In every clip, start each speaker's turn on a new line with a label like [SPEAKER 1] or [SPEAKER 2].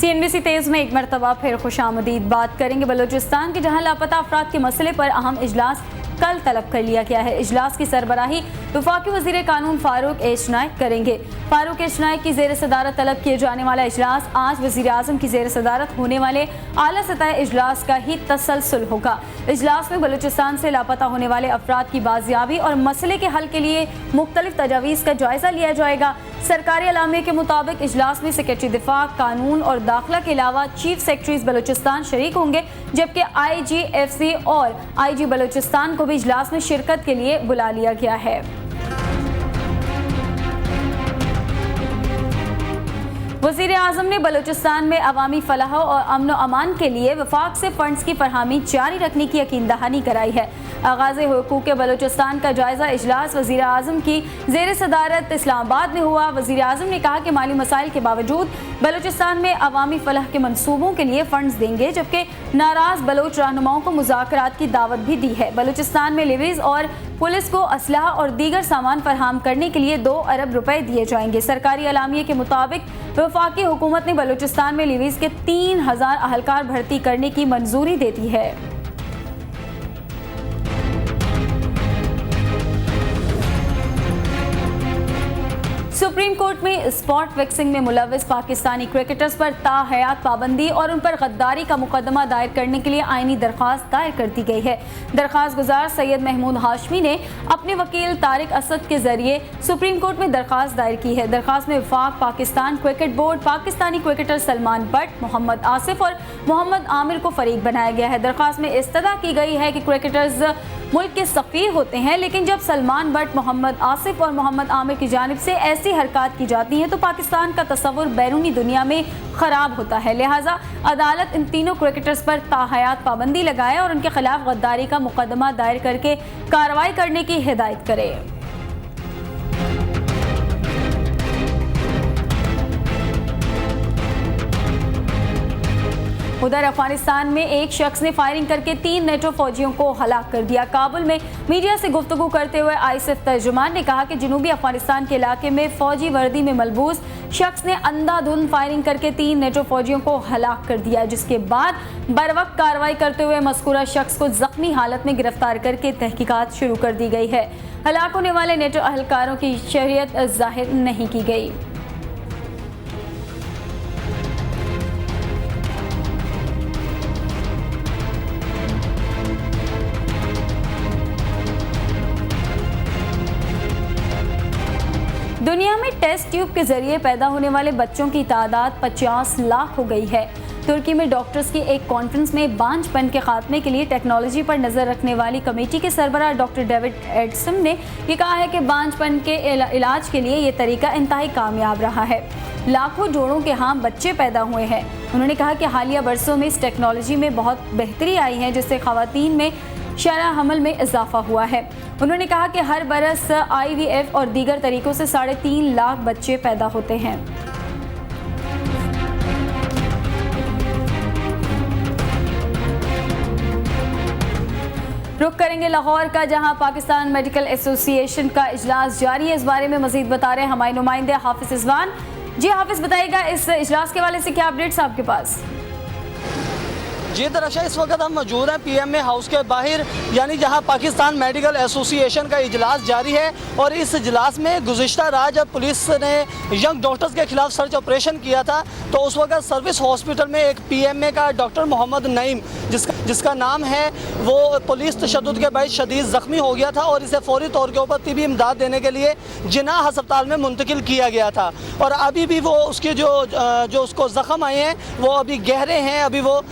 [SPEAKER 1] CNBC तेज में एक मरतबा फिर खुशामदीद। बात करेंगे बलूचिस्तान के, जहां लापता अफराद के मसले पर अहम इजलास कल तलब कर लिया गया है। इजलास की सरबराही वफाकी वज़ीर कानून फारूक एच नाइक करेंगे। फारूक एच नाइक की ज़ेर सदारत तलब किए जाने वाला इजलास आज वज़ीर आज़म की ज़ेर सदारत होने वाले आला सतह इजलास का ही तसलसल होगा। इजलास में बलूचिस्तान से लापता होने वाले अफराद की बाजियाबी और मसले के हल के लिए मुख्तलिफ तजावीज़ का जायज़ा लिया जाएगा। सरकारी अलामिया के मुताबिक इजलास में सेक्रेटरी दिफा, कानून और दाखिला के अलावा चीफ सेक्रेटरीज बलूचिस्तान शरीक होंगे, जबकि IGFC और IG बलूचिस्तान को भी इजलास में शिरकत के लिए बुला लिया गया है। वज़ीर आज़म ने बलूचिस्तान में अवामी फलाह और अमन व अमान के लिए वफाक से फंड्स की फरहमी जारी रखने की यकीन दहानी कराई है। आगाज़ हुकूक के बलूचिस्तान का जायज़ा इजलास वज़ीर आज़म की ज़ेर सदारत इस्लामाबाद में हुआ। वज़ीर आज़म ने कहा कि माली मसाइल के बावजूद बलूचिस्तान में अवामी फलाह के मनसूबों के लिए फंड्स देंगे, जबकि नाराज़ बलोच रहनुमाओं को मुज़ाकरात की दावत भी दी है। बलूचिस्तान में लिवीज़ और पुलिस को असलहा और दीगर सामान फराहम करने के लिए 2 अरब रुपए दिए जाएंगे। सरकारी अलामिये के मुताबिक वफाकी हुकूमत ने बलूचिस्तान में लिवीज़ के 3000 अहलकार भर्ती करने की मंजूरी दे दी है। सुप्रीम कोर्ट में स्पॉट फिक्सिंग में मुलव्वस पाकिस्तानी क्रिकेटर्स पर ताहयात पाबंदी और उन पर गद्दारी का मुकदमा दायर करने के लिए आईनी दरख्वास्त दायर कर दी गई है। दरख्वास्त गुजार सैयद महमूद हाशमी ने अपने वकील तारिक असद के जरिए सुप्रीम कोर्ट में दरख्वास्त दायर की है। दरख्वास्त में वफाक, Pakistan cricket board, Pakistani cricketer Salman Butt, Mohammad Asif और मोहम्मद आमिर को फरीक बनाया गया है। दरख्वास्त में इस्तदा की गई है कि क्रिकेटर्स मुल्क के सफ़ीर होते हैं, लेकिन जब सलमान बट, मोहम्मद आसिफ और मोहम्मद आमिर की जानिब से ऐसी हरकत की जाती हैं तो पाकिस्तान का तस्वुर बैरूनी दुनिया में ख़राब होता है। लिहाजा अदालत इन तीनों क्रिकेटर्स पर ताहयात पाबंदी लगाए और उनके खिलाफ गद्दारी का मुकदमा दायर करके कार्रवाई करने की हिदायत करे। उधर अफगानिस्तान में एक शख्स ने फायरिंग करके 3 नेटो फौजियों को हलाक कर दिया। काबुल में मीडिया से गुफ्तगू करते हुए ISAF तर्जुमान ने कहा कि जनूबी अफगानिस्तान के इलाके में फौजी वर्दी में मलबूस शख्स ने अंधाधुंध फायरिंग करके 3 नेटो फौजियों को हलाक कर दिया, जिसके बाद बरवक्त कार्रवाई करते हुए मज़कूरा शख्स को जख्मी हालत में गिरफ्तार करके तहकीकात शुरू कर दी गई है। हलाक होने वाले नेटो अहलकारों की शरीयत जाहिर नहीं की गई। दुनिया में टेस्ट ट्यूब के जरिए पैदा होने वाले बच्चों की तादाद 50 लाख हो गई है। तुर्की में डॉक्टर्स की एक कॉन्फ्रेंस में बांझपन के खात्मे के लिए टेक्नोलॉजी पर नज़र रखने वाली कमेटी के सरबराह डॉक्टर डेविड एडसम ने यह कहा है कि बांझपन के इलाज के लिए ये तरीका इंतहाई कामयाब रहा है। लाखों जोड़ों के यहाँ बच्चे पैदा हुए हैं। उन्होंने कहा कि हालिया बरसों में इस टेक्नोलॉजी में बहुत बेहतरी आई है, जिससे ख़वातीन में शरह हमल में इजाफा हुआ है। उन्होंने कहा कि हर बरस IVF और दीगर तरीकों से 3.5 लाख बच्चे पैदा होते हैं। रुख करेंगे लाहौर का, जहां पाकिस्तान मेडिकल एसोसिएशन का इजलास जारी है। इस बारे में मजीद बता रहे हैं हमारे नुमाइंदे हाफिज रिजवान। जी हाफिज, बताइएगा इस इजलास के हवाले से क्या अपडेट्स आपके पास?
[SPEAKER 2] जी दरअसल इस वक्त हम मौजूद हैं PMA हाउस के बाहर, यानी जहां पाकिस्तान मेडिकल एसोसिएशन का इजलास जारी है। और इस इजलास में गुज़िश्ता रात जब पुलिस ने यंग डॉक्टर्स के खिलाफ सर्च ऑपरेशन किया था, तो उस वक्त सर्विस हॉस्पिटल में एक PMA का डॉक्टर मोहम्मद नईम, जिसका नाम है, वो पुलिस तशद्दुद के बायस शदीद ज़ख्मी हो गया था और इसे फौरी तौर के ऊपर तिबी इमदाद देने के लिए जिन्ना हस्पताल में मुंतकिल किया गया था। और अभी भी वो उसके जो उसको ज़ख्म आए हैं वो अभी गहरे हैं, अभी वो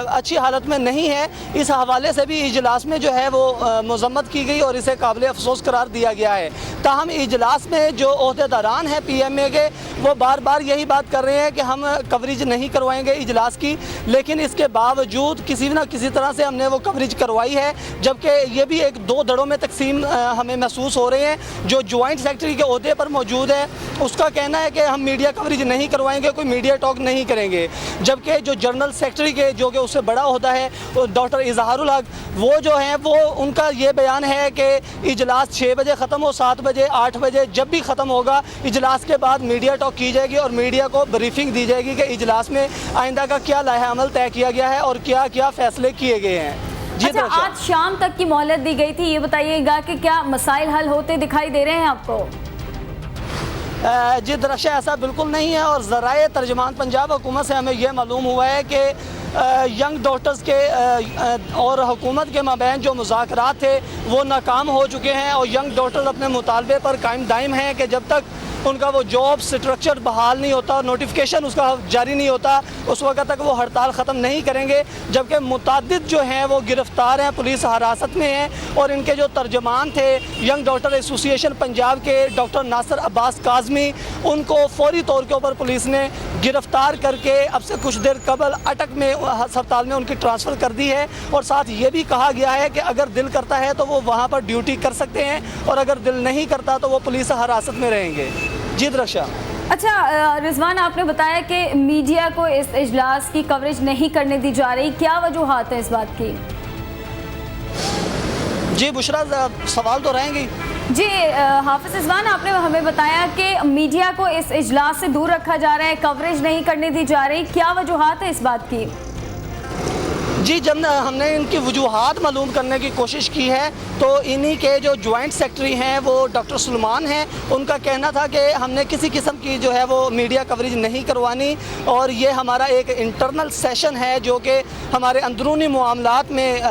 [SPEAKER 2] अच्छी हालत में नहीं है। इस हवाले से भी इजलास में जो है वो मजम्मत की गई और इसे काबिल अफसोस करार दिया गया है। ताहम इजलास में जो ओहदेदारान हैं PMA के, वो बार बार यही बात कर रहे हैं कि हम कवरेज नहीं करवाएंगे इजलास की, लेकिन इसके बावजूद किसी न किसी तरह से हमने वो कवरेज करवाई है। जबकि ये भी एक 2 दड़ों में तकसीम हमें महसूस हो रहे हैं। जो ज्वाइंट सेक्रेटरी के ओहदे पर मौजूद है उसका कहना है कि हम मीडिया कवरेज नहीं करवाएंगे, कोई मीडिया टॉक नहीं करेंगे, जबकि जो जनरल सेक्रेटरी के जो कि उससे सबसे बड़ा ओहदा है डॉक्टर इजहारुल हक, वो जो हैं वो उनका ये बयान है कि इजलास 6 बजे ख़त्म हो, 7 बजे, 8 बजे, जब भी ख़त्म होगा इजलास के बाद मीडिया टॉक की जाएगी और मीडिया को ब्रीफिंग दी जाएगी कि इजलास में आइंदा का क्या लाहा अमल तय किया गया है और क्या क्या फैसले किए गए हैं। जी
[SPEAKER 1] अच्छा, आज शाम तक की मोहलत दी गई थी, ये बताइएगा कि क्या मसाइल हल होते दिखाई दे रहे हैं आपको?
[SPEAKER 2] जी दरअसल ऐसा बिल्कुल नहीं है और ज़राए तर्जमान पंजाब हुकूमत से हमें यह मालूम हुआ है कि यंग डॉक्टर्स के और हुकूमत के माबैन जो मुज़ाकरात थे वो नाकाम हो चुके हैं और यंग डॉक्टर्स अपने मुतालबे पर कायम दायम हैं कि जब तक उनका वो जॉब स्ट्रक्चर बहाल नहीं होता, नोटिफिकेशन उसका जारी नहीं होता, उस वक्त तक वो हड़ताल ख़त्म नहीं करेंगे। जबकि मुतादिद जो हैं वो गिरफ़्तार हैं, पुलिस हिरासत में हैं और इनके जो तर्जमान थे यंग डॉक्टर एसोसिएशन पंजाब के डॉक्टर नासिर अब्बास काज़मी, उनको फौरी तौर के ऊपर पुलिस ने गिरफ़्तार करके अब से कुछ देर कबल अटक में अस्पताल में उनकी ट्रांसफ़र कर दी है और साथ ये भी कहा गया है कि अगर दिल करता है तो वो वहाँ पर ड्यूटी कर सकते हैं और अगर दिल नहीं करता तो वो पुलिस हिरासत में रहेंगे। जी दरअसल
[SPEAKER 1] अच्छा रिजवान, आपने बताया कि मीडिया को इस इजलास की कवरेज नहीं करने दी जा रही, क्या वजूहात है इस बात की?
[SPEAKER 2] जी बुशरा, सवाल तो रहेंगी।
[SPEAKER 1] जी हाफिज रिजवान, आपने हमें बताया कि मीडिया को इस इजलास से दूर रखा जा रहा है, कवरेज नहीं करने दी जा रही, क्या वजूहात है इस बात की?
[SPEAKER 2] जी, जब हमने इनकी वजूहात मालूम करने की कोशिश की है तो इन्हीं के जो जॉइंट सेक्रेटरी हैं वो डॉक्टर सुलेमान हैं, उनका कहना था कि हमने किसी किस्म की जो है वो मीडिया कवरेज नहीं करवानी और ये हमारा एक इंटरनल सेशन है जो कि हमारे अंदरूनी मामलात में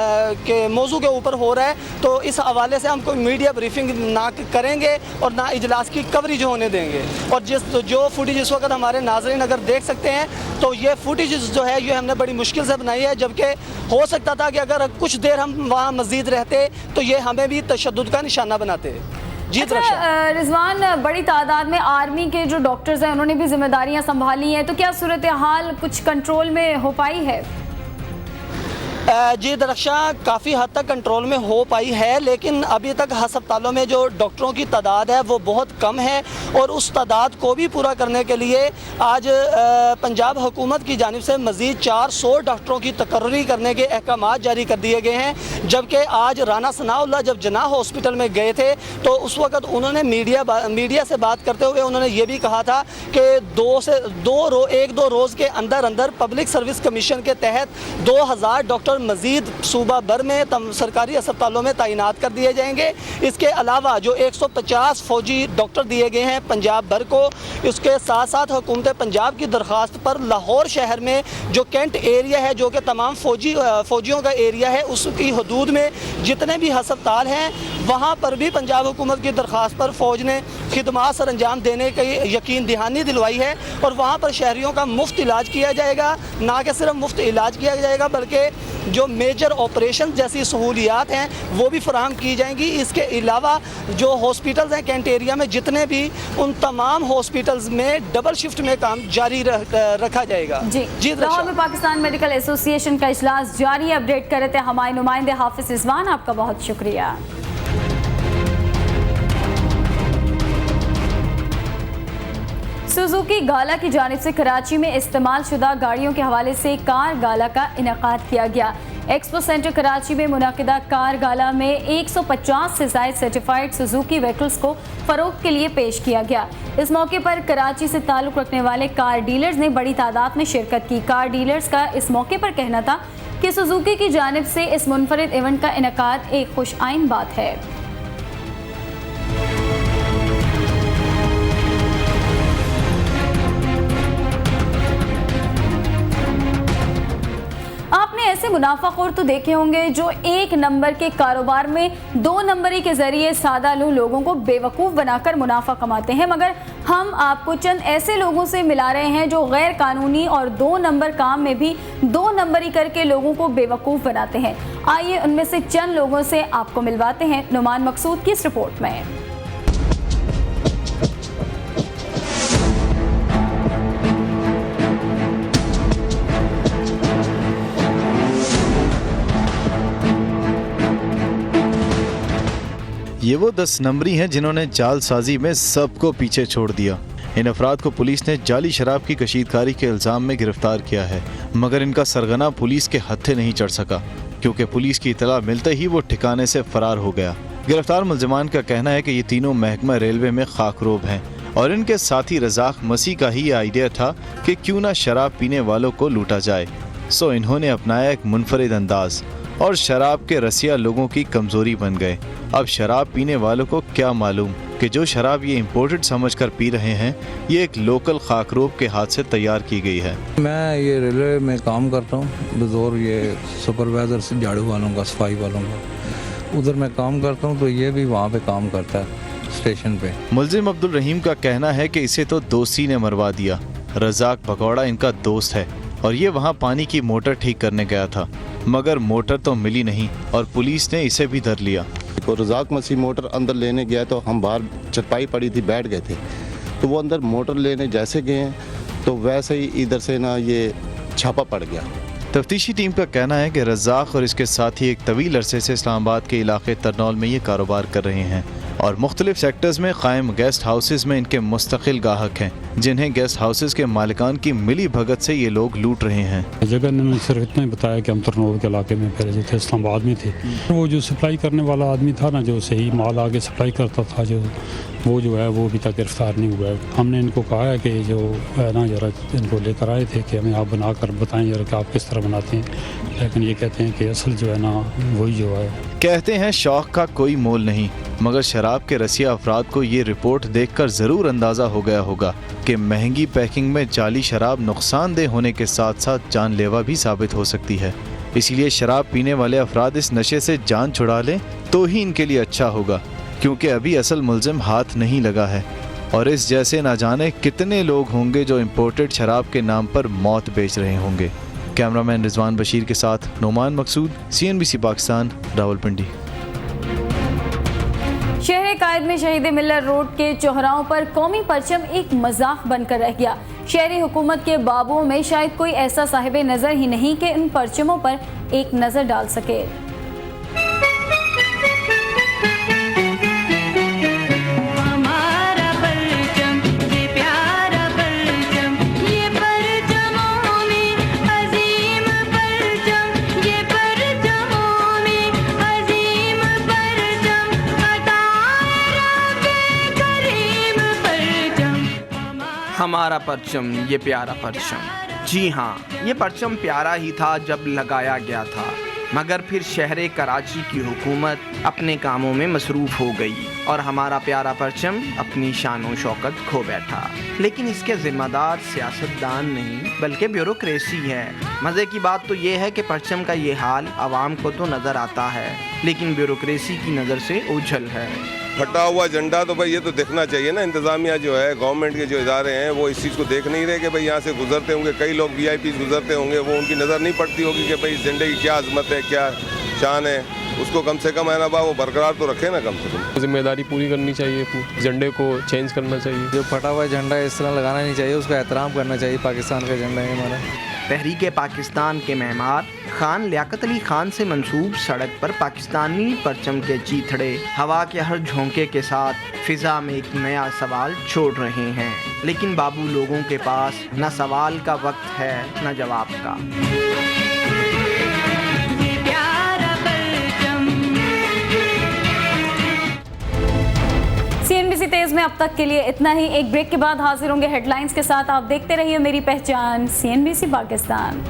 [SPEAKER 2] के मौजू के ऊपर हो रहा है, तो इस हवाले से हम कोई मीडिया ब्रीफिंग ना करेंगे और ना इजलास की कवरेज होने देंगे। और जो फुटेज इस वक्त हमारे नाज़रीन अगर देख सकते हैं तो ये फुटेज जो है ये हमने बड़ी मुश्किल से बनाई है, जबकि हो सकता था कि अगर कुछ देर हम वहाँ मज़ीद रहते तो ये हमें भी तशद्दुद का निशाना बनाते। जी
[SPEAKER 1] अच्छा रिजवान, बड़ी तादाद में आर्मी के जो डॉक्टर्स हैं उन्होंने भी जिम्मेदारियां संभाली हैं, तो क्या सूरत हाल कुछ कंट्रोल में हो पाई है?
[SPEAKER 2] जी दरअसल काफ़ी हद तक कंट्रोल में हो पाई है, लेकिन अभी तक अस्पतालों में जो डॉक्टरों की तादाद है वो बहुत कम है और उस तादाद को भी पूरा करने के लिए आज पंजाब हुकूमत की जानिब से मज़ीद 400 डॉक्टरों की तकर्री करने के अहकामात जारी कर दिए गए हैं। जबकि आज राना सनाउल्लाह जब जनाह हॉस्पिटल में गए थे तो उस वक़्त उन्होंने मीडिया से बात करते हुए उन्होंने ये भी कहा था कि 1-2 रोज़ के अंदर अंदर पब्लिक सर्विस कमीशन के तहत 2000 डॉक्टर मजीद सूबा भर में सरकारी अस्पतालों में तैनात कर दिए जाएंगे। इसके अलावा जो 150 फौजी डॉक्टर दिए गए हैं पंजाब भर को, इसके साथ साथ हुकूमत पंजाब की दरख्वास्त पर लाहौर शहर में जो कैंट एरिया है जो कि तमाम फौजियों का एरिया है, उसकी हदूद में जितने भी अस्पताल हैं वहाँ पर भी पंजाब हुकूमत की दरख्वास्त पर फ़ौज ने खिदमात सर अंजाम देने की यकीन दहानी दिलवाई है और वहाँ पर शहरियों का मुफ्त इलाज किया जाएगा। ना कि सिर्फ मुफ्त इलाज किया जाएगा बल्कि जो मेजर ऑपरेशन जैसी सहूलियात हैं वो भी फराहम की जाएंगी। इसके अलावा जो हॉस्पिटल्स हैं कैंट एरिया में जितने भी, उन तमाम हॉस्पिटल्स में डबल शिफ्ट में काम जारी रखा जाएगा।
[SPEAKER 1] जी लाहौर में पाकिस्तान मेडिकल एसोसिएशन का इजलास जारी, अपडेट कर रहे थे हमारे नुमाइंदे हाफिज रिजवान, आपका बहुत शुक्रिया। सुजुकी गाला की जानिब से कराची में इस्तेमाल शुदा गाड़ियों के हवाले से कार गाला का इनेकाद किया गया। एक्सपो सेंटर कराची में मुनाकिदा कार गाला में 150 से ज़ायद सर्टिफाइड सुजुकी व्हीकल्स को फरोख्त के लिए पेश किया गया। इस मौके पर कराची से ताल्लुक़ रखने वाले कार डीलर्स ने बड़ी तादाद में शिरकत की। कार डीलर्स का इस मौके पर कहना था कि सुजुकी की जानिब से इस मुनफरिद इवेंट का इनेकाद एक खुश आइन बात है। आपने ऐसे मुनाफाखोर तो देखे होंगे जो 1 नंबर के कारोबार में 2 नंबरी के जरिए सादालू लोगों को बेवकूफ़ बनाकर मुनाफा कमाते हैं, मगर हम आपको चंद ऐसे लोगों से मिला रहे हैं जो गैर कानूनी और 2 नंबर काम में भी 2 नंबरी करके लोगों को बेवकूफ़ बनाते हैं। आइए उनमें से चंद लोगों से आपको मिलवाते हैं नुमान मकसूद की इस रिपोर्ट में।
[SPEAKER 3] ये वो 10 नंबरी हैं जिन्होंने जालसाजी में सबको पीछे छोड़ दिया। इन अफराद को पुलिस ने जाली शराब की कशीदकारी के इल्ज़ाम में गिरफ्तार किया है, मगर इनका सरगना पुलिस के हत्थे नहीं चढ़ सका क्योंकि पुलिस की इतला मिलते ही वो ठिकाने से फरार हो गया। गिरफ्तार मुलजमान का कहना है कि ये तीनों महकमा रेलवे में खाकरोब हैं और इनके साथी रज़ाक मसीह का ही आइडिया था कि क्यों ना शराब पीने वालों को लूटा जाए। सो इन्होंने अपनाया एक मुनफरिद अंदाज और शराब के रसिया लोगों की कमजोरी बन गए। अब शराब पीने वालों को क्या मालूम कि जो शराब ये इम्पोर्टेड समझकर पी रहे हैं ये एक लोकल खाकरोब के हाथ से तैयार की गई है।
[SPEAKER 4] मैं ये रेलवे में काम करता हूँ, बतौर ये सुपरवाइज़र से झाड़ू वालों का, सफाई वालों का उधर मैं काम करता हूँ, तो ये भी वहाँ पे काम करता है स्टेशन पे।
[SPEAKER 3] मुलजिम अब्दुल रहीम का कहना है कि इसे तो दोस्ती ने मरवा दिया। रज़ाक भगौड़ा इनका दोस्त है और ये वहाँ पानी की मोटर ठीक करने गया था, मगर मोटर तो मिली नहीं और पुलिस ने इसे भी धर लिया।
[SPEAKER 5] तो रज़ाक मसीह मोटर अंदर लेने गया तो हम बाहर चटाई पड़ी थी, बैठ गए थे, तो वो अंदर मोटर लेने जैसे गए हैं तो वैसे ही इधर से ना ये छापा पड़ गया।
[SPEAKER 3] तफ्तीशी टीम का कहना है कि रज़ाक और इसके साथी एक तवील अरसे से इस्लामाबाद के इलाके तरनौल में ये कारोबार कर रहे हैं और मुख्तलिफ सेक्टर्स में कायम गेस्ट हाउसेज में इनके मुस्तकिल गाहक हैं, जिन्हें गेस्ट हाउसेज के मालिकान की मिली भगत से ये लोग लूट रहे हैं।
[SPEAKER 6] जगह ने सिर्फ इतना ही बताया कि हम तरनौल के इलाके में पहले जो थे इस्लामाबाद में थे। वो जो सप्लाई करने वाला आदमी था ना, जो सही माल आगे सप्लाई करता था, जो है वो अभी तक गिरफ्तार नहीं हुआ है। हमने इनको कहा है कि जो है ना जरा इनको लेकर आए थे कि हमें आप बना कर बताएं जरा कि आप किस तरह बनाते हैं, लेकिन ये कहते हैं कि असल जो है ना वही जो है।
[SPEAKER 3] कहते हैं शौक का कोई मोल नहीं, मगर शराब के रसिया अफराद को ये रिपोर्ट देखकर ज़रूर अंदाज़ा हो गया होगा कि महंगी पैकिंग में जाली शराब नुकसानदेह होने के साथ साथ जानलेवा भी साबित हो सकती है। इसीलिए शराब पीने वाले अफराद इस नशे से जान छुड़ा लें तो ही इनके लिए अच्छा होगा, क्योंकि अभी असल मुलजिम हाथ नहीं लगा है और इस जैसे ना जाने कितने लोग होंगे जो इम्पोर्टेड शराब के नाम पर मौत बेच रहे होंगे। कैमरामैन रिजवान बशीर के साथ नोमान मकसूद, CNBC पाकिस्तान, रावलपिंडी।
[SPEAKER 1] शहर कायद में शहीद मिल्लत रोड के चौराहों पर कौमी परचम एक मजाक बनकर रह गया। शहरी हुकूमत के बाबुओं में शायद कोई ऐसा साहिब नज़र ही नहीं कि इन परचमों पर एक नज़र डाल सके।
[SPEAKER 7] हमारा परचम ये प्यारा परचम। जी हाँ, ये परचम प्यारा ही था जब लगाया गया था, मगर फिर शहर कराची की हुकूमत अपने कामों में मसरूफ़ हो गई और हमारा प्यारा परचम अपनी शान व शौकत खो बैठा। लेकिन इसके ज़िम्मेदार सियासतदान नहीं बल्कि ब्यूरोक्रेसी है। मज़े की बात तो ये है कि परचम का ये हाल आवाम को तो नज़र आता है, लेकिन ब्यूरोक्रेसी की नज़र से ओझल है।
[SPEAKER 8] फटा हुआ झंडा तो भाई ये तो देखना चाहिए ना। इंतज़ामिया जो है, गवर्नमेंट के जो इदारे हैं, वो इस चीज़ को देख नहीं रहे कि भाई यहाँ से गुजरते होंगे कई लोग VIP गुजरते होंगे, वो उनकी नज़र नहीं पड़ती होगी कि भाई इस झंडे की क्या अजमत है, क्या शान है। उसको कम से कम है ना वो बरकरार तो रखे ना, कम से कम
[SPEAKER 9] जिम्मेदारी पूरी करनी चाहिए, अपनी झंडे को चेंज करना चाहिए।
[SPEAKER 4] जो फटा हुआ झंडा इस तरह लगाना नहीं चाहिए, उसका एहतराम करना चाहिए। पाकिस्तान का झंडा है हमारा।
[SPEAKER 7] तहरीक पाकिस्तान के मेहमान खान लियाकत अली खान से मंसूब सड़क पर पाकिस्तानी परचम के चीथड़े हवा के हर झोंके के साथ फिजा में एक नया सवाल छोड़ रहे हैं। लेकिन बाबू लोगों के पास न सवाल का वक्त है न जवाब का।
[SPEAKER 1] CNBC तेज में अब तक के लिए इतना ही। एक ब्रेक के बाद हाजिर होंगे हेडलाइंस के साथ। आप देखते रहिए मेरी पहचान CNBC पाकिस्तान।